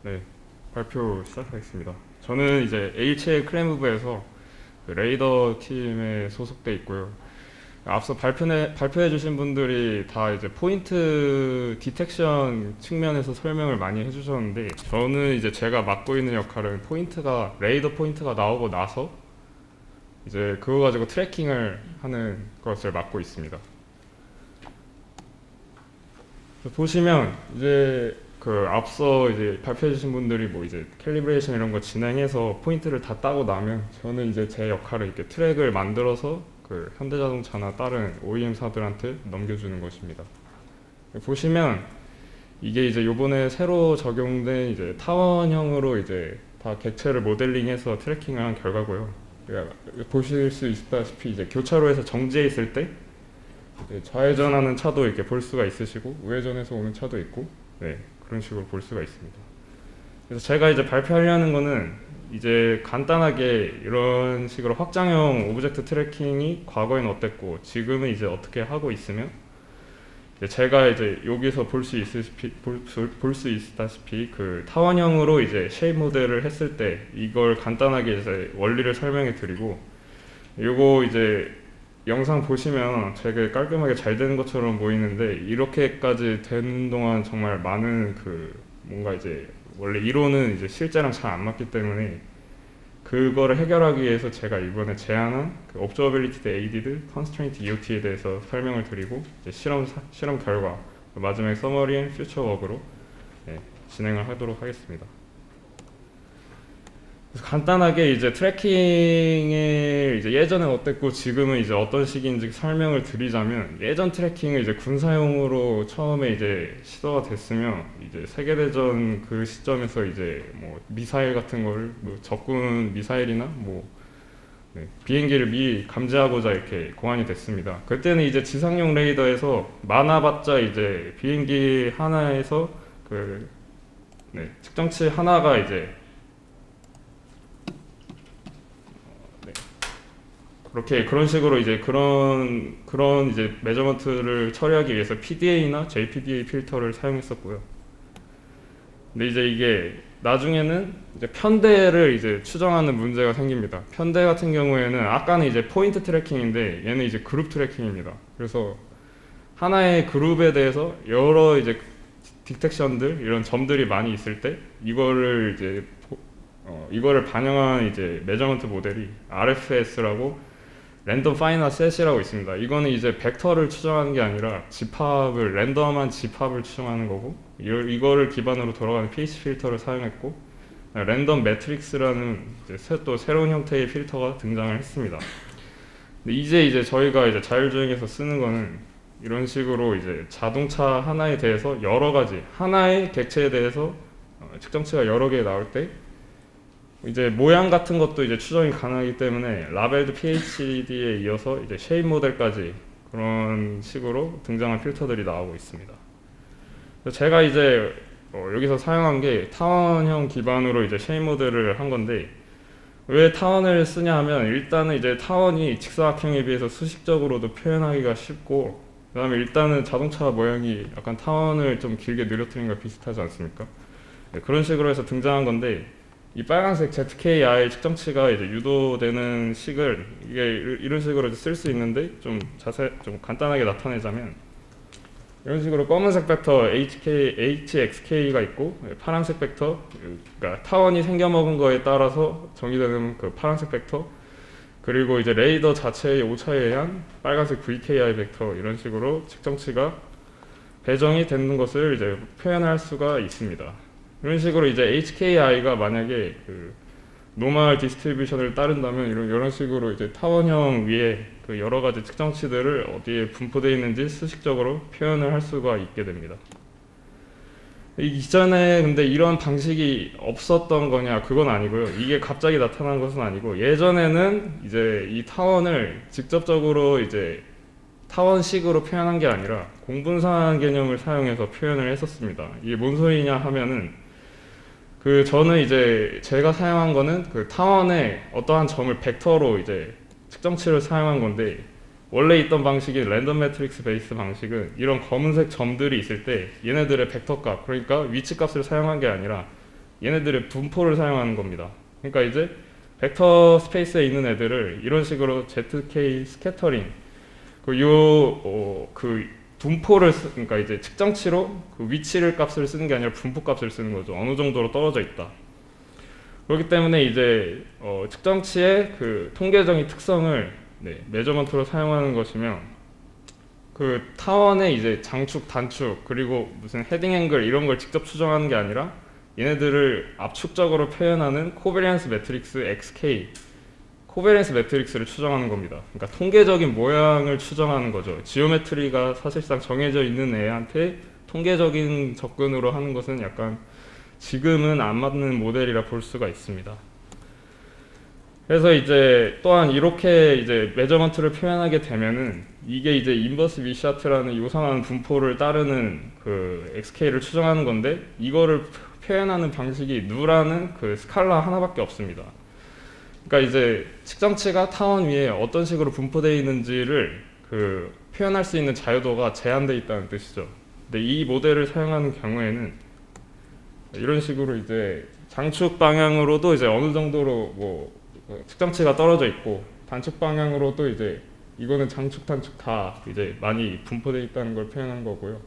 네, 발표 시작하겠습니다. 저는 이제 HA 클레무브에서 그 레이더 팀에 소속돼 있고요. 앞서 발표해 주신 분들이 다 이제 포인트 디텍션 측면에서 설명을 많이 해주셨는데, 저는 이제 제가 맡고 있는 역할은 레이더 포인트가 나오고 나서 이제 그거 가지고 트래킹을 하는 것을 맡고 있습니다. 보시면 이제 그 앞서 이제 발표해 주신 분들이 뭐 이제 캘리브레이션 이런 거 진행해서 포인트를 다 따고 나면, 저는 이제 제 역할을 이렇게 트랙을 만들어서 그 현대자동차나 다른 OEM사들한테 넘겨주는 것입니다. 보시면 이게 이제 요번에 새로 적용된 이제 타원형으로 이제 다 객체를 모델링해서 트래킹을 한 결과고요. 보실 수 있다시피 이제 교차로에서 정지해 있을 때 좌회전하는 차도 이렇게 볼 수가 있으시고, 우회전해서 오는 차도 있고, 네, 그런 식으로 볼 수가 있습니다. 그래서 제가 이제 발표하려는 거는 이제 간단하게 이런 식으로 확장형 오브젝트 트래킹이 과거에는 어땠고 지금은 이제 어떻게 하고 있으면, 제가 이제 여기서 볼 수 있다시피 그 타원형으로 이제 쉐입 모델을 했을 때 이걸 간단하게 이제 원리를 설명해 드리고, 요거 이제 영상 보시면 되게 깔끔하게 잘 되는 것처럼 보이는데, 이렇게까지 되는 동안 정말 많은 그 뭔가 이제 원래 이론은 이제 실제랑 잘 안 맞기 때문에, 그거를 해결하기 위해서 제가 이번에 제안한 그 Observability Aided Constraint EOT에 대해서 설명을 드리고, 이제 실험 결과 마지막에 서머리 앤 퓨처 워크로 진행을 하도록 하겠습니다. 그래서 간단하게 이제 트래킹을 이제 예전엔 어땠고 지금은 이제 어떤 식인지 설명을 드리자면, 예전 트래킹을 이제 군사용으로 처음에 이제 시도가 됐으면, 이제 세계대전 그 시점에서 이제 뭐 미사일 같은 거를 뭐 적군 미사일이나 뭐 비행기를 미리 감지하고자 이렇게 고안이 됐습니다. 그때는 이제 지상용 레이더에서 많아봤자 이제 비행기 하나에서 그 측정치 하나가 이제 그런 식으로 이제 그런 이제 메저먼트를 처리하기 위해서 PDA나 JPDA 필터를 사용했었고요. 근데 이제 이게 나중에는 이제 편대를 이제 추정하는 문제가 생깁니다. 편대 같은 경우에는 아까는 이제 포인트 트래킹인데 얘는 이제 그룹 트래킹입니다. 그래서 하나의 그룹에 대해서 여러 이제 디텍션들, 이런 점들이 많이 있을 때 이거를 반영한 이제 메저먼트 모델이 RFS라고 랜덤 파이널 셋이라고 있습니다. 이거는 이제 벡터를 추정하는 게 아니라 랜덤한 집합을 추정하는 거고, 이거를 기반으로 돌아가는 pH 필터를 사용했고, 랜덤 매트릭스라는 또 새로운 형태의 필터가 등장을 했습니다. 근데 이제 저희가 이제 자율주행에서 쓰는 거는 이런 식으로 이제 자동차 하나에 대해서 하나의 객체에 대해서 측정치가 여러 개 나올 때 이제 모양 같은 것도 이제 추정이 가능하기 때문에 라벨드 PHD에 이어서 이제 쉐입 모델까지 그런 식으로 등장한 필터들이 나오고 있습니다. 제가 이제 여기서 사용한 게 타원형 기반으로 이제 쉐입 모델을 한 건데, 왜 타원을 쓰냐 하면, 일단은 이제 타원이 직사각형에 비해서 수식적으로도 표현하기가 쉽고, 그 다음에 일단은 자동차 모양이 약간 타원을 좀 길게 늘어뜨린 거 비슷하지 않습니까? 그런 식으로 해서 등장한 건데, 이 빨간색 ZKI 측정치가 이제 유도되는 식을 이런 식으로 쓸 수 있는데, 좀 간단하게 나타내자면, 이런 식으로 검은색 벡터 HXK가 있고, 파란색 벡터, 그러니까 타원이 생겨먹은 거에 따라서 정의되는 그 파란색 벡터, 그리고 이제 레이더 자체의 오차에 의한 빨간색 VKI 벡터, 이런 식으로 측정치가 배정이 되는 것을 이제 표현할 수가 있습니다. 이런 식으로 이제 HKI가 만약에 그 노멀 디스트리뷰션을 따른다면 이런 식으로 이제 타원형 위에 그 여러 가지 측정치들을 어디에 분포되어 있는지 수식적으로 표현을 할 수가 있게 됩니다. 이전에 근데 이런 방식이 없었던 거냐, 그건 아니고요. 이게 갑자기 나타난 것은 아니고, 예전에는 이제 이 타원을 직접적으로 이제 타원식으로 표현한 게 아니라 공분산 개념을 사용해서 표현을 했었습니다. 이게 뭔 소리냐 하면은, 저는 이제 제가 사용한 거는 그 타원의 어떠한 점을 벡터로 이제 측정치를 사용한 건데, 원래 있던 방식이 랜덤 매트릭스 베이스 방식은 이런 검은색 점들이 있을 때 얘네들의 벡터 값, 그러니까 위치 값을 사용한 게 아니라 얘네들의 분포를 사용하는 겁니다. 그러니까 이제 벡터 스페이스에 있는 애들을 이런 식으로 ZK 스캐터링 그 분포를 그러니까 이제 측정치로 그 위치를 값을 쓰는 게 아니라 분포 값을 쓰는 거죠. 어느 정도로 떨어져 있다. 그렇기 때문에 이제 측정치의 그 통계적인 특성을 메저먼트로 사용하는 것이며 그 타원의 이제 장축, 단축 그리고 무슨 헤딩 앵글 이런 걸 직접 추정하는 게 아니라 얘네들을 압축적으로 표현하는 코베리언스 매트릭스 XK 코베리언스 매트릭스를 추정하는 겁니다. 그러니까 통계적인 모양을 추정하는 거죠. 지오메트리가 사실상 정해져 있는 애한테 통계적인 접근으로 하는 것은 약간 지금은 안 맞는 모델이라 볼 수가 있습니다. 그래서 이제 또한 이렇게 이제 메저먼트를 표현하게 되면은 이게 이제 인버스 미샤트라는 요상한 분포를 따르는 그 XK를 추정하는 건데 이거를 표현하는 방식이 누라는 그 스칼라 하나밖에 없습니다. 그러니까 이제 측정치가 타원 위에 어떤 식으로 분포되어 있는지를 그 표현할 수 있는 자유도가 제한되어 있다는 뜻이죠. 근데 이 모델을 사용하는 경우에는 이런 식으로 이제 장축 방향으로도 이제 어느 정도로 뭐 측정치가 떨어져 있고 단축 방향으로도 이제 이거는 장축 단축 다 이제 많이 분포되어 있다는 걸 표현한 거고요.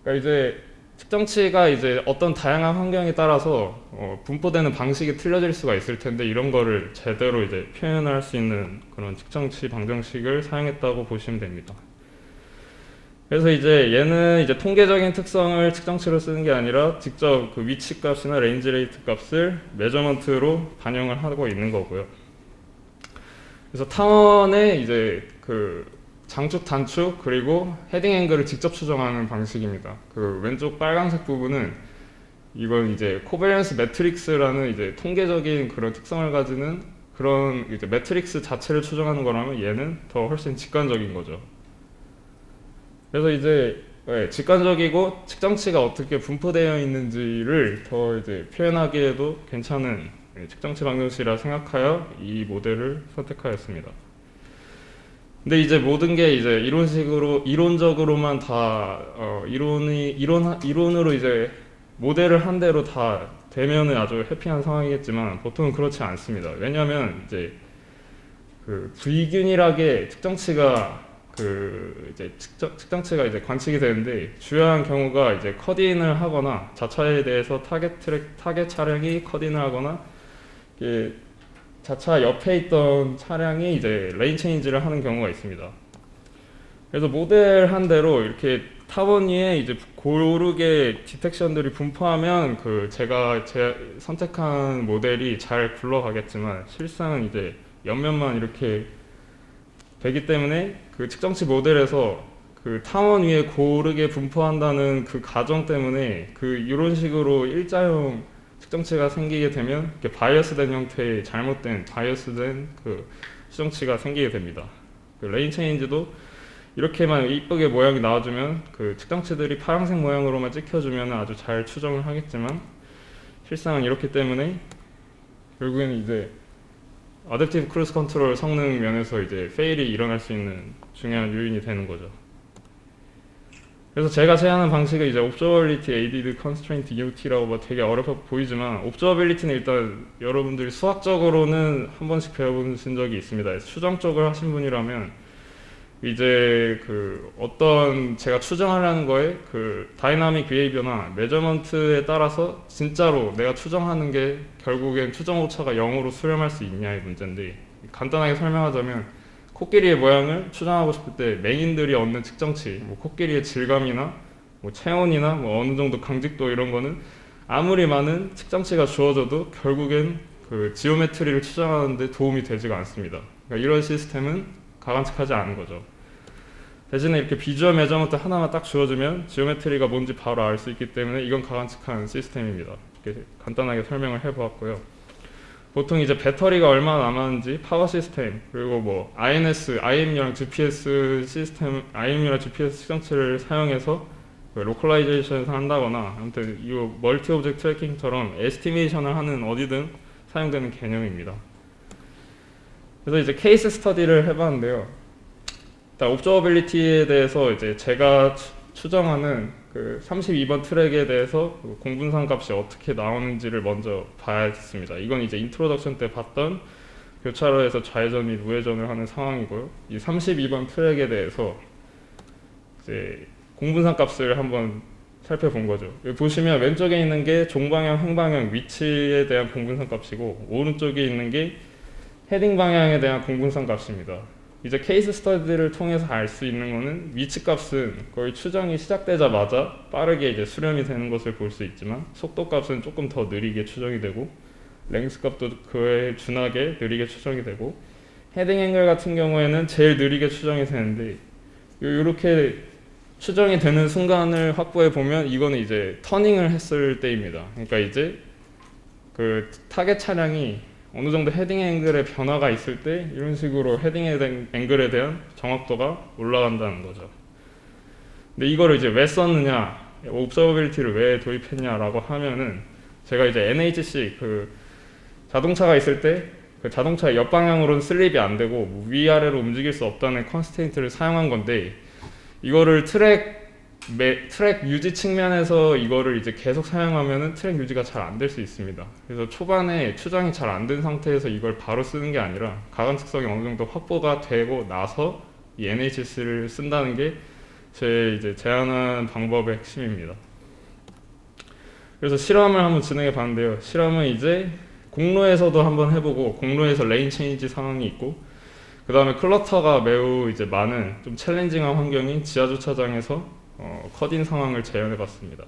그러니까 이제 측정치가 이제 어떤 다양한 환경에 따라서 분포되는 방식이 틀려질 수가 있을 텐데 이런 거를 제대로 이제 표현할 수 있는 그런 측정치 방정식을 사용했다고 보시면 됩니다. 그래서 이제 얘는 이제 통계적인 특성을 측정치로 쓰는 게 아니라 직접 그 위치 값이나 레인지 레이트 값을 메저먼트로 반영을 하고 있는 거고요. 그래서 타원의 이제 그 장축, 단축 그리고 헤딩 앵글을 직접 추정하는 방식입니다. 그 왼쪽 빨간색 부분은 이건 이제 코베리언스 매트릭스라는 이제 통계적인 그런 특성을 가지는 그런 이제 매트릭스 자체를 추정하는 거라면 얘는 더 훨씬 직관적인 거죠. 그래서 이제 직관적이고 측정치가 어떻게 분포되어 있는지를 더 이제 표현하기에도 괜찮은 측정치 방정식이라 생각하여 이 모델을 선택하였습니다. 근데 이제 모든 게 이제 이론적으로만 다 이론으로 이제 모델을 한 대로 다 되면은 아주 해피한 상황이겠지만 보통은 그렇지 않습니다. 왜냐하면 이제 그 불균일하게 측정치가 이제 측정치가 관측이 되는데 주요한 경우가 이제 컷인을 하거나 자차에 대해서 타겟 차량이 컷인을 하거나 자차 옆에 있던 차량이 이제 레인 체인지를 하는 경우가 있습니다. 그래서 모델 한 대로 이렇게 타원 위에 이제 고르게 디텍션들이 분포하면 제가 선택한 모델이 잘 굴러가겠지만 실상은 이제 옆면만 이렇게 되기 때문에 그 측정치 모델에서 그 타원 위에 고르게 분포한다는 그 가정 때문에 이런 식으로 일자형 측정치가 생기게 되면 이렇게 바이어스된 형태의 잘못된 바이어스된 그 측정치가 생기게 됩니다. 그 레인 체인지도 이렇게만 이쁘게 모양이 나와주면 그 측정치들이 파란색 모양으로만 찍혀주면 아주 잘 추정을 하겠지만 실상은 이렇기 때문에 결국에는 이제 어댑티브 크루즈 컨트롤 성능 면에서 이제 페일이 일어날 수 있는 중요한 요인이 되는 거죠. 그래서 제가 제안한 방식은 이제 Observability Aided Constraint UT라고 되게 어렵게 보이지만 Observability는 일단 여러분들이 수학적으로는 한 번씩 배워보신 적이 있습니다. 추정 쪽을 하신 분이라면 이제 어떤 제가 추정하려는 거에 다이나믹 비헤이비어나 메저먼트에 따라서 진짜로 내가 추정하는 게 결국엔 추정 오차가 0으로 수렴할 수 있냐의 문제인데 간단하게 설명하자면 코끼리의 모양을 추정하고 싶을 때 맹인들이 얻는 측정치, 코끼리의 질감이나 체온이나 어느 정도 강직도 이런 거는 아무리 많은 측정치가 주어져도 결국엔 지오메트리를 추정하는 데 도움이 되지가 않습니다. 그러니까 이런 시스템은 가관측하지 않은 거죠. 대신에 이렇게 비주얼 메저먼트 하나만 딱 주어주면 지오메트리가 뭔지 바로 알 수 있기 때문에 이건 가관측한 시스템입니다. 이렇게 간단하게 설명을 해보았고요. 보통 이제 배터리가 얼마나 남았는지 파워 시스템 그리고 INS, IMU랑 GPS 시스템, IMU랑 GPS 측정치를 사용해서 로컬라이제이션을 한다거나 아무튼 이 멀티 오브젝트 트래킹처럼 에스티메이션을 하는 어디든 사용되는 개념입니다. 그래서 이제 케이스 스터디를 해봤는데요. 일단 옵저버빌리티에 대해서 이제 제가 추정하는 그 32번 트랙에 대해서 그 공분산 값이 어떻게 나오는지를 먼저 봐야겠습니다. 이건 이제 인트로덕션 때 봤던 교차로에서 좌회전 및 우회전을 하는 상황이고요. 이 32번 트랙에 대해서 이제 공분산 값을 한번 살펴본 거죠. 여기 보시면 왼쪽에 있는 게 종방향, 행방향 위치에 대한 공분산 값이고 오른쪽에 있는 게 헤딩 방향에 대한 공분산 값입니다. 이제 케이스 스터디를 통해서 알 수 있는 거는 위치 값은 거의 추정이 시작되자마자 빠르게 이제 수렴이 되는 것을 볼 수 있지만 속도 값은 조금 더 느리게 추정이 되고 랭스 값도 그에 준하게 느리게 추정이 되고 헤딩 앵글 같은 경우에는 제일 느리게 추정이 되는데 이렇게 추정이 되는 순간을 확보해 보면 이거는 이제 터닝을 했을 때입니다. 그러니까 이제 그 타겟 차량이 어느 정도 헤딩 앵글의 변화가 있을 때 이런 식으로 헤딩 앵글에 대한 정확도가 올라간다는 거죠. 근데 이거를 이제 왜 썼느냐, 옵저버빌리티를 왜 도입했냐라고 하면은 제가 이제 NHC 그 자동차가 있을 때 그 자동차의 옆방향으로는 슬립이 안 되고 뭐 위아래로 움직일 수 없다는 컨스트레인트를 사용한 건데 이거를 트랙 유지 측면에서 이거를 이제 계속 사용하면은 트랙 유지가 잘 안 될 수 있습니다. 그래서 초반에 추정이 잘 안 된 상태에서 이걸 바로 쓰는 게 아니라 가간 측성이 어느 정도 확보가 되고 나서 이 NHS를 쓴다는 게 제 이제 제안한 방법의 핵심입니다. 그래서 실험을 한번 진행해 봤는데요. 실험은 이제 공로에서도 한번 해보고 공로에서 레인 체인지 상황이 있고 그 다음에 클러터가 매우 이제 많은 좀 챌린징한 환경인 지하 주차장에서 컷인 상황을 재현해 봤습니다.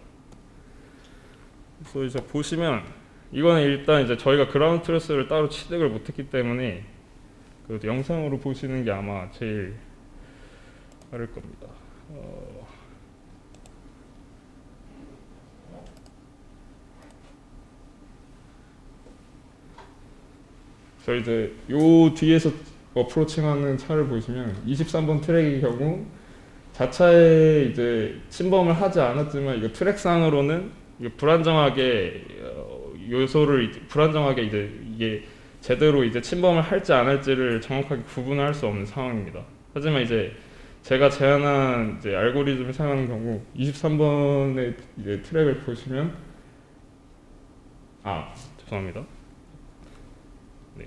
그래서 이제 보시면 이거는 일단 이제 저희가 그라운드 트루스를 따로 취득을 못했기 때문에 그 영상으로 보시는 게 아마 제일 빠를 겁니다. 저 이제 요 뒤에서 어프로칭하는 차를 보시면 23번 트랙의 경우 자차에 이제 침범을 하지 않았지만 이거 트랙상으로는 이게 불안정하게 요소를 불안정하게 이제 이게 제대로 이제 침범을 할지 안 할지를 정확하게 구분할 수 없는 상황입니다. 하지만 이제 제가 제안한 이제 알고리즘을 사용하는 경우 23번의 이제 트랙을 보시면 죄송합니다. 네.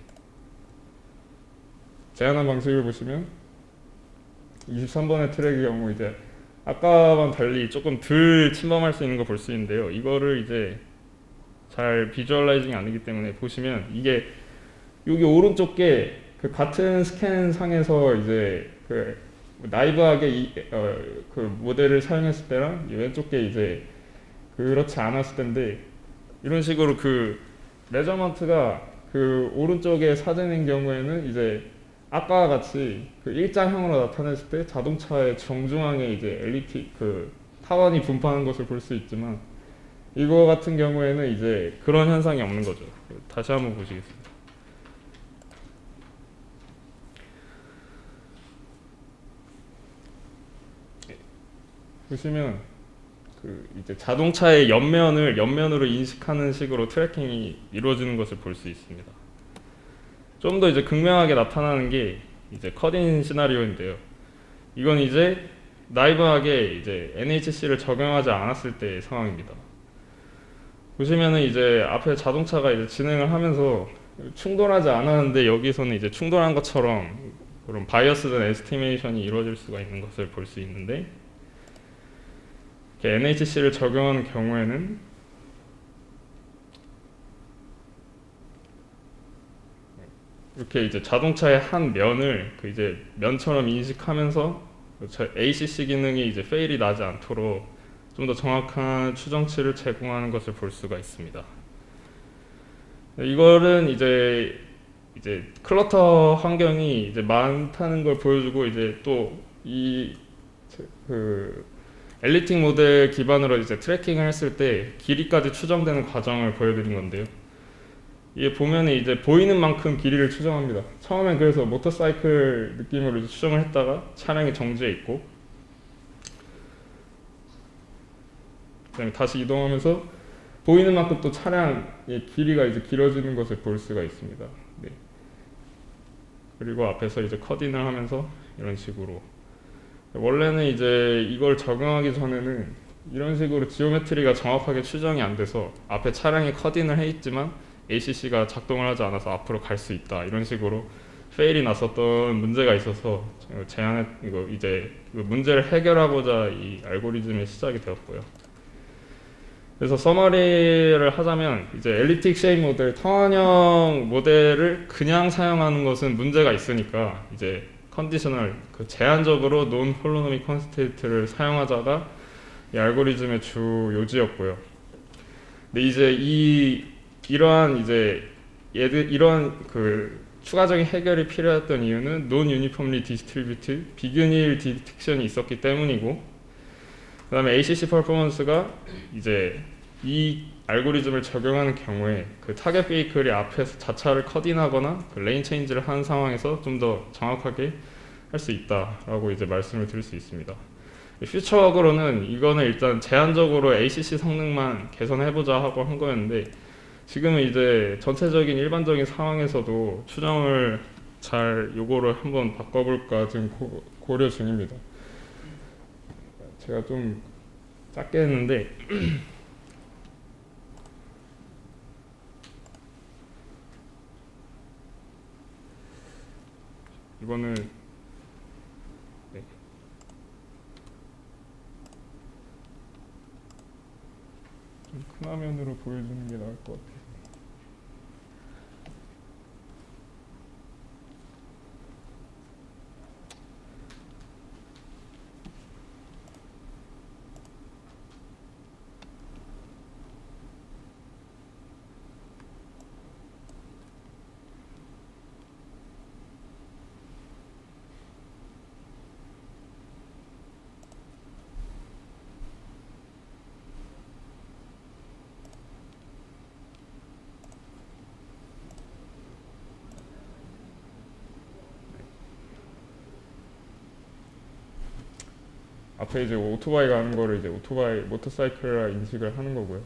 제안한 방식을 보시면 23번의 트랙의 경우 이제 아까와는 달리 조금 덜 침범할 수 있는 거 볼 수 있는데요. 이거를 이제 잘 비주얼라이징이 아니기 때문에 보시면 이게 여기 오른쪽 게 그 같은 스캔 상에서 이제 그 나이브하게 그 모델을 사용했을 때랑 왼쪽 게 이제 그렇지 않았을 텐데 이런 식으로 그 메저먼트가 그 오른쪽에 사진인 경우에는 이제 아까와 같이 그 일자형으로 나타냈을 때 자동차의 정중앙에 이제 LED 그 타원이 분포하는 것을 볼 수 있지만 이거 같은 경우에는 이제 그런 현상이 없는 거죠. 다시 한번 보시겠습니다. 보시면 그 이제 자동차의 옆면으로 인식하는 식으로 트래킹이 이루어지는 것을 볼 수 있습니다. 좀 더 이제 극명하게 나타나는 게 이제 컷인 시나리오인데요. 이건 이제 나이브하게 이제 NHC를 적용하지 않았을 때의 상황입니다. 보시면은 이제 앞에 자동차가 이제 진행을 하면서 충돌하지 않았는데 여기서는 이제 충돌한 것처럼 그런 바이어스된 에스티메이션이 이루어질 수가 있는 것을 볼 수 있는데 NHC를 적용하는 경우에는 이렇게 이제 자동차의 한 면을 그 이제 면처럼 인식하면서 ACC 기능이 이제 페일이 나지 않도록 좀 더 정확한 추정치를 제공하는 것을 볼 수가 있습니다. 이거는 이제 클러터 환경이 이제 많다는 걸 보여주고 이제 또 이 그 엘리틱 모델 기반으로 이제 트래킹을 했을 때 길이까지 추정되는 과정을 보여드린 건데요. 이게 보면은 이제 보이는 만큼 길이를 추정합니다. 처음엔 그래서 모터사이클 느낌으로 이제 추정을 했다가 차량이 정지해 있고, 그다음에 다시 이동하면서 보이는 만큼 또 차량의 길이가 이제 길어지는 것을 볼 수가 있습니다. 네. 그리고 앞에서 이제 컷인을 하면서 이런 식으로 원래는 이제 이걸 적용하기 전에는 이런 식으로 지오메트리가 정확하게 추정이 안 돼서 앞에 차량이 컷인을 해 있지만 ACC가 작동을 하지 않아서 앞으로 갈 수 있다. 이런 식으로 페일이 났었던 문제가 있어서 이거 이제 문제를 해결하고자 이 알고리즘의 시작이 되었고요. 그래서 서머리를 하자면 이제 엘리프틱 쉐입 모델, 타원형 모델을 그냥 사용하는 것은 문제가 있으니까 이제 컨디셔널, 제한적으로 논 홀로노믹 컨스테이트를 사용하자가 이 알고리즘의 주 요지였고요. 근데 이제 이러한 추가적인 해결이 필요했던 이유는 논 유니폼리 디스트리뷰트, 비균일 디텍션이 있었기 때문이고, 그 다음에 ACC 퍼포먼스가 이제 이 알고리즘을 적용하는 경우에 그 타겟 베이클이 앞에서 자차를 컷인하거나 레인 체인지를 하는 상황에서 좀 더 정확하게 할 수 있다라고 이제 말씀을 드릴 수 있습니다. 퓨처워크로는 이거는 일단 제한적으로 ACC 성능만 개선해보자 하고 한 거였는데, 지금은 이제 전체적인 일반적인 상황에서도 추정을 잘 요거를 한번 바꿔볼까 지금 고려 중입니다. 제가 좀 작게 했는데 이거는 좀 큰 화면으로 보여주는 게 나을 것 같아요. 앞에 이제 오토바이 가는 거를 이제 모터사이클이라 인식을 하는 거고요.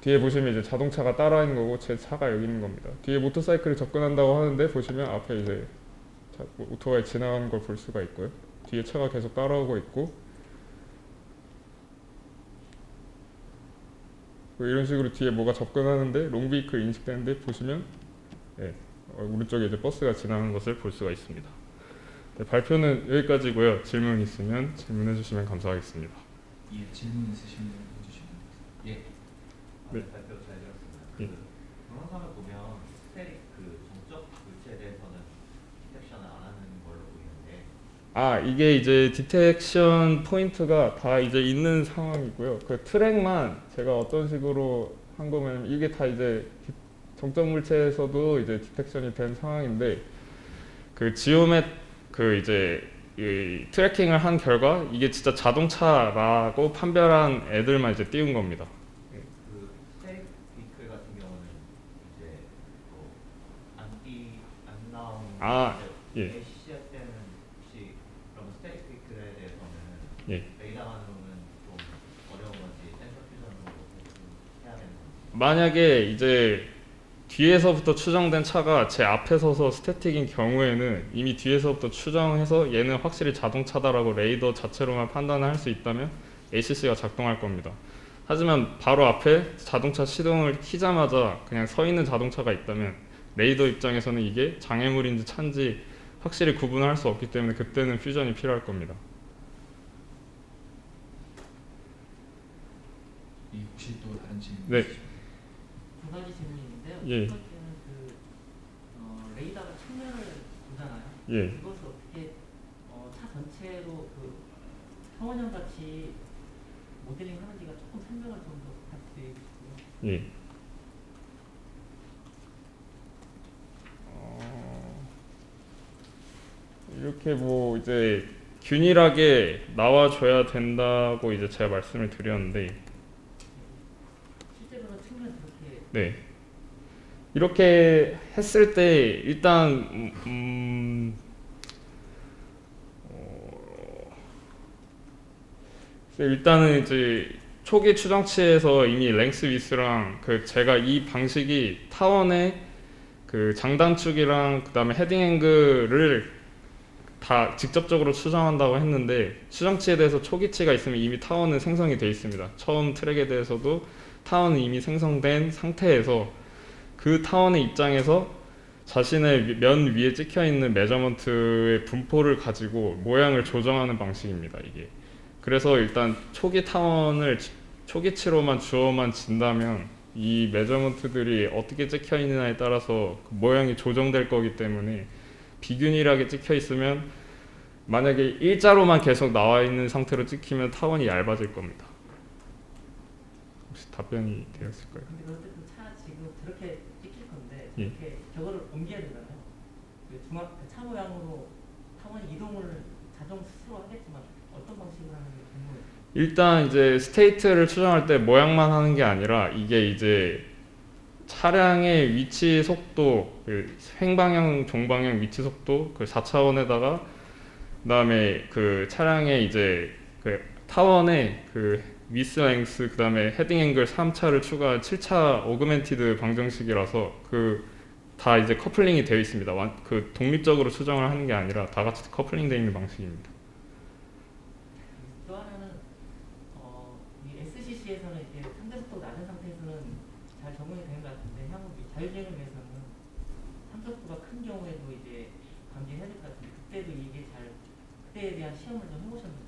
뒤에 보시면 이제 자동차가 따라 있는 거고 제 차가 여기 있는 겁니다. 뒤에 모터사이클이 접근한다고 하는데 보시면 앞에 이제 오토바이 지나가는 걸 볼 수가 있고요. 뒤에 차가 계속 따라오고 있고, 이런 식으로 뒤에 뭐가 접근하는데 롱비클 인식되는데 보시면 오른쪽에 이제 버스가 지나가는 것을 볼 수가 있습니다. 네, 발표는 여기까지고요. 질문 있으면 질문해 주시면 감사하겠습니다. 예, 질문 있으시면 해주시면 됩니다. 예. 네. 발표 잘 들었습니다. 동영상을 보면 스테릭 정적 물체에 대해서는 디텍션을 안 하는 걸로 보이는데, 이게 이제 디텍션 포인트가 다 이제 있는 상황이고요. 그 트랙만 제가 어떤 식으로 한 거면 이게 다 이제 정적 물체에서도 이제 디텍션이 된 상황인데, 이제 이 트래킹을 한 결과 이게 진짜 자동차라고 판별한 애들만 이제 띄운 겁니다. 스테릭 비클 같은 경우는 이제 안 나온 예. ACC 할 때는 혹시 그럼 스테릭 비클에 대해서는 레이더만으로는 좀 어려운 건지 센서 퓨전으로 해야 되는 건지. 만약에 이제 뒤에서부터 추정된 차가 제 앞에 서서 스태틱인 경우에는 이미 뒤에서부터 추정해서 얘는 확실히 자동차다라고 레이더 자체로만 판단을 할 수 있다면 ACC가 작동할 겁니다. 하지만 바로 앞에 자동차 시동을 키자마자 그냥 서 있는 자동차가 있다면 레이더 입장에서는 이게 장애물인지 차인지 확실히 구분할 수 없기 때문에 그때는 퓨전이 필요할 겁니다. 혹시 또 다른 질문? 네. 두 가지 질문이 있는데요. 예. 첫 번째는 레이더가 측면을 보잖아요. 예. 그것을 어떻게 차 전체로 성원형 같이 모델링 하는지가 조금 설명을 좀 더 부탁드리겠습니다. 예. 이렇게 뭐 이제 균일하게 나와줘야 된다고 이제 제가 말씀을 드렸는데, 실제로는 측면 그렇게 네. 이렇게 했을 때 일단 일단은 이제 초기 추정치에서 이미 랭스 위스랑 제가 이 방식이 타원의 장단축이랑 그 다음에 헤딩 앵글을 다 직접적으로 추정한다고 했는데 추정치에 대해서 초기치가 있으면 이미 타원은 생성이 되어 있습니다. 처음 트랙에 대해서도 타원은 이미 생성된 상태에서 그 타원의 입장에서 자신의 면 위에 찍혀 있는 메저먼트의 분포를 가지고 모양을 조정하는 방식입니다. 이게. 그래서 일단 초기 타원을 초기치로만 주어만 진다면 이 메저먼트들이 어떻게 찍혀 있느냐에 따라서 그 모양이 조정될 거기 때문에 비균일하게 찍혀 있으면 만약에 일자로만 계속 나와 있는 상태로 찍히면 타원이 얇아질 겁니다. 혹시 답변이 되었을까요? 근데 어쨌든 차 지금 저렇게 찍힐 건데 예. 이렇게 저거를 옮겨야 되잖아요. 차 모양으로 타원이 이동을 자동 스스로 하겠지만 어떤 방식으로 하는 게 궁금해요. 일단 이제 스테이트를 추정할 때 모양만 하는 게 아니라 이게 이제 차량의 위치 속도, 그 횡방향, 종방향 위치 속도 그 4차원에다가 그다음에 그 차량의 이제 그 타원의 그 위스 랭스 그다음에 헤딩 앵글 3차를 추가한 7차 오그멘티드 방정식이라서 그 다 이제 커플링이 되어 있습니다. 그 독립적으로 추정을 하는 게 아니라 다 같이 커플링 되어 있는 방식입니다. 또 하나는 이 SCC에서는 이제 상대 속도가 낮은 상태에서는 잘 적응이 되는 것 같은데 향후 자율주행을 위해서는 함수 속도가 큰 경우에도 이제 감지해야 될 것 같은데 그때에 대한 시험을 좀 해보셨는지.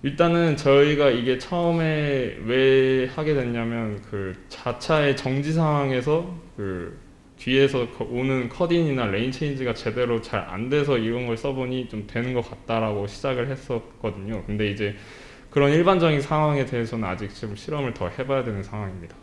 일단은 저희가 이게 처음에 왜 하게 됐냐면 그 자차의 정지 상황에서 그 뒤에서 오는 컷인이나 레인 체인지가 제대로 잘 안 돼서 이런 걸 써보니 좀 되는 것 같다라고 시작을 했었거든요. 근데 이제 그런 일반적인 상황에 대해서는 아직 좀 실험을 더 해봐야 되는 상황입니다.